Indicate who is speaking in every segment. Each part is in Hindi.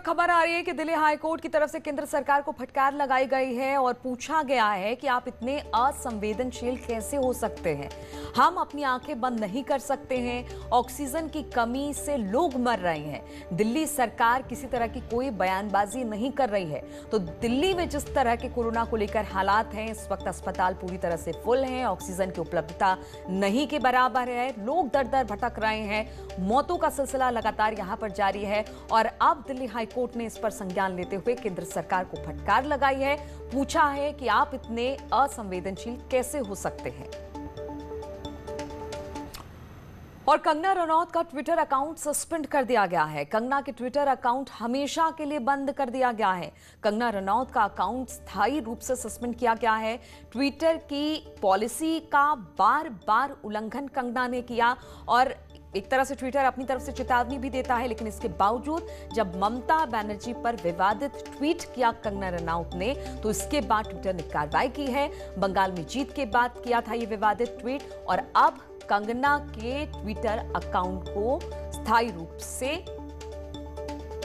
Speaker 1: खबर आ रही है कि दिल्ली हाई कोर्ट की तरफ से केंद्र सरकार को फटकार लगाई गई है और पूछा गया है कि आप इतने असंवेदनशील कैसे हो सकते हैं। हम अपनी आंखें बंद नहीं कर सकते हैं। ऑक्सीजन की कमी से लोग मर रहे हैं। दिल्ली सरकार किसी तरह की कोई बयानबाजी नहीं कर रही है। तो दिल्ली में जिस तरह के कोरोना को लेकर हालात हैं, इस वक्त अस्पताल पूरी तरह से फुल हैं, ऑक्सीजन की उपलब्धता नहीं के बराबर है, लोग दर दर भटक रहे हैं, मौतों का सिलसिला लगातार यहां पर जारी है। और अब दिल्ली हाई कोर्ट ने इस पर संज्ञान लेते हुए केंद्र सरकार को फटकार लगाई है, पूछा है कि आप इतने असंवेदनशील कैसे हो सकते हैं। और कंगना रनौत का ट्विटर अकाउंट सस्पेंड कर दिया गया है। कंगना के ट्विटर अकाउंट हमेशा के लिए बंद कर दिया गया है। कंगना रनौत का अकाउंट स्थायी रूप से सस्पेंड किया गया है। ट्विटर की पॉलिसी का बार बार उल्लंघन कंगना ने किया और एक तरह से ट्विटर अपनी तरफ से चेतावनी भी देता है, लेकिन इसके बावजूद जब ममता बनर्जी पर विवादित ट्वीट किया कंगना रनौत ने, तो इसके बाद ट्विटर ने कार्रवाई की है। बंगाल में जीत के बाद किया था ये विवादित ट्वीट और अब कंगना के ट्विटर अकाउंट को स्थायी रूप से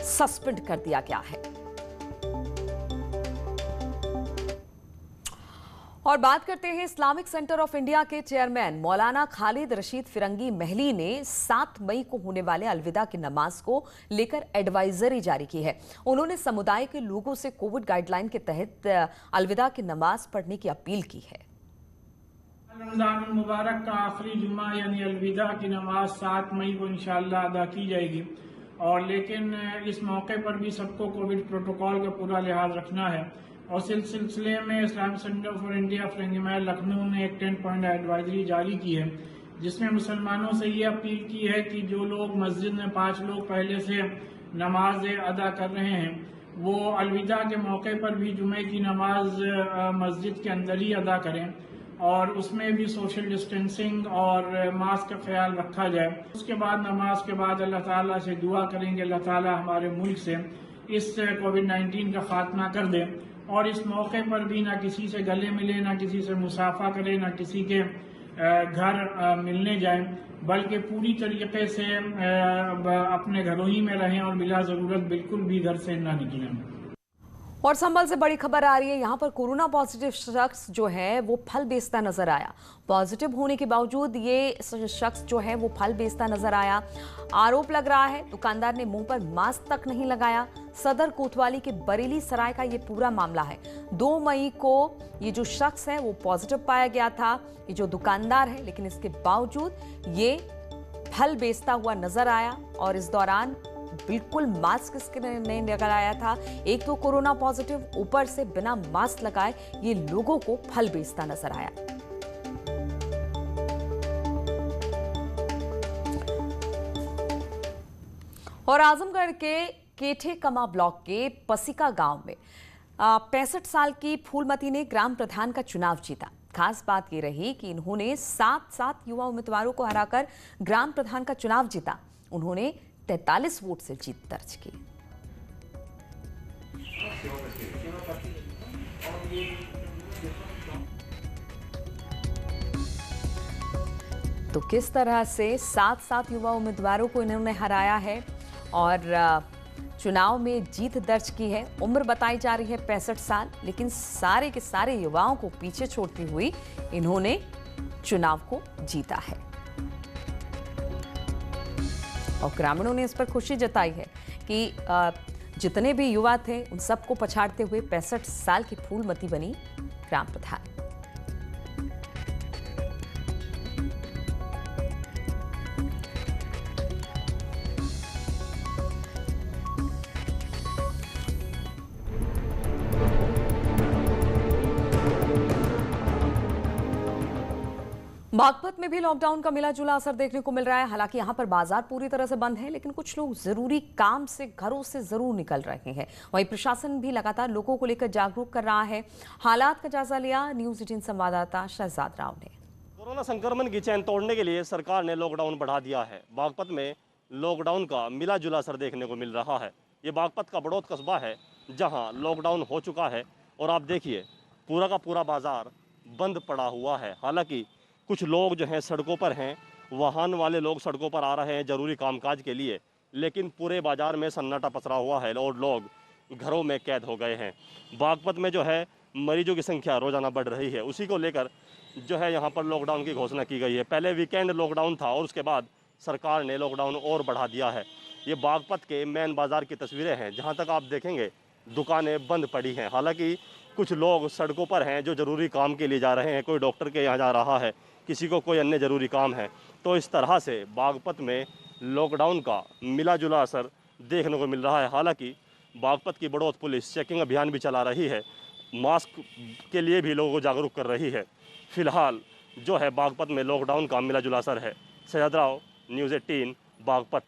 Speaker 1: सस्पेंड कर दिया गया है। और बात करते हैं इस्लामिक सेंटर ऑफ इंडिया के चेयरमैन मौलाना खालिद रशीद फिरंगी महली ने 7 मई को होने वाले अलविदा की नमाज को लेकर एडवाइजरी जारी की है। उन्होंने समुदाय के लोगों से कोविड गाइडलाइन के तहत अलविदा की नमाज पढ़ने की अपील की है।
Speaker 2: रमजान मुबारक का आखिरी जुम्मा यानी अलविदा की नमाज 7 मई को इंशाअल्लाह अदा की जाएगी और लेकिन इस मौके पर भी सबको कोविड प्रोटोकॉल का पूरा लिहाज रखना है। और इस सिलसिले में इस्लामिक सेंटर फॉर इंडिया फिरंगी महल लखनऊ ने एक 10 पॉइंट एडवाइजरी जारी की है, जिसमें मुसलमानों से ये अपील की है कि जो लोग मस्जिद में 5 लोग पहले से नमाज अदा कर रहे हैं वो अलविदा के मौके पर भी जुमे की नमाज मस्जिद के अंदर ही अदा करें और उसमें भी सोशल डिस्टेंसिंग और मास्क का ख्याल रखा जाए। उसके बाद नमाज के बाद अल्लाह ताला से दुआ करेंगे अल्लाह ताला हमारे मुल्क से इस कोविड-19 का खात्मा कर दे और इस मौके पर भी ना किसी से गले मिले, ना किसी से मुसाफा करें, ना किसी के घर मिलने जाएं, बल्कि पूरी तरीके से अपने घरों ही में रहें और बिला ज़रूरत बिल्कुल भी घर से ना निकलें।
Speaker 1: और संभल से बड़ी खबर आ रही है। यहां पर कोरोना पॉजिटिव शख्स जो है वो फल बेचता नजर आया। पॉजिटिव होने के बावजूद ये शख्स जो है वो फल बेचता नजर आया। आरोप लग रहा है दुकानदार ने मुंह पर मास्क तक नहीं लगाया। सदर कोतवाली के बरेली सराय का ये पूरा मामला है। 2 मई को ये जो शख्स है वो पॉजिटिव पाया गया था, ये जो दुकानदार है, लेकिन इसके बावजूद ये फल बेचता हुआ नजर आया और इस दौरान बिल्कुल मास्क इसके नहीं लगाया था। एक तो कोरोना पॉजिटिव, ऊपर से बिना मास्क लगाए ये लोगों को फल बेचता नजर आया। और आजमगढ़ के केठे कमा ब्लॉक के पसिका गांव में 65 साल की फूलमती ने ग्राम प्रधान का चुनाव जीता। खास बात ये रही कि इन्होंने 7 युवा उम्मीदवारों को हराकर ग्राम प्रधान का चुनाव जीता। उन्होंने 43 वोट से जीत दर्ज की। तो किस तरह से 7 युवा उम्मीदवारों को इन्होंने हराया है और चुनाव में जीत दर्ज की है। उम्र बताई जा रही है 65 साल, लेकिन सारे के सारे युवाओं को पीछे छोड़ती हुई इन्होंने चुनाव को जीता है। और ग्रामीणों ने इस पर खुशी जताई है कि जितने भी युवा थे उन सबको पछाड़ते हुए 65 साल की फूलमती बनी ग्राम प्रधान। बागपत में भी लॉकडाउन का मिला जुला असर देखने को मिल रहा है। हालांकि यहां पर बाजार पूरी तरह से बंद है, लेकिन कुछ लोग जरूरी काम से घरों से जरूर निकल रहे हैं। वहीं प्रशासन भी लगातार लोगों को लेकर जागरूक कर रहा है। हालात का जायजा लिया न्यूज़ 18 संवाददाता शहजाद राव ने।
Speaker 3: कोरोना संक्रमण की चैन तोड़ने के लिए सरकार ने लॉकडाउन बढ़ा दिया है। बागपत में लॉकडाउन का मिला जुला असर देखने को मिल रहा है। ये बागपत का बड़ौत कस्बा है जहाँ लॉकडाउन हो चुका है और आप देखिए पूरा का पूरा बाजार बंद पड़ा हुआ है। हालांकि कुछ लोग जो हैं सड़कों पर हैं, वाहन वाले लोग सड़कों पर आ रहे हैं ज़रूरी कामकाज के लिए, लेकिन पूरे बाज़ार में सन्नाटा पसरा हुआ है और लोग घरों में कैद हो गए हैं। बागपत में जो है मरीजों की संख्या रोज़ाना बढ़ रही है, उसी को लेकर जो है यहाँ पर लॉकडाउन की घोषणा की गई है। पहले वीकेंड लॉकडाउन था और उसके बाद सरकार ने लॉकडाउन और बढ़ा दिया है। ये बागपत के मेन बाज़ार की तस्वीरें हैं। जहाँ तक आप देखेंगे दुकानें बंद पड़ी हैं। हालांकि कुछ लोग सड़कों पर हैं जो ज़रूरी काम के लिए जा रहे हैं, कोई डॉक्टर के यहाँ जा रहा है, किसी को कोई अन्य ज़रूरी काम है। तो इस तरह से बागपत में लॉकडाउन का मिला जुला असर देखने को मिल रहा है। हालांकि बागपत की बड़ौत पुलिस चेकिंग अभियान भी चला रही है, मास्क के लिए भी लोगों को जागरूक कर रही है। फिलहाल जो है बागपत में लॉकडाउन का मिला जुला असर है। सैयद राव, न्यूज़ 18, बागपत।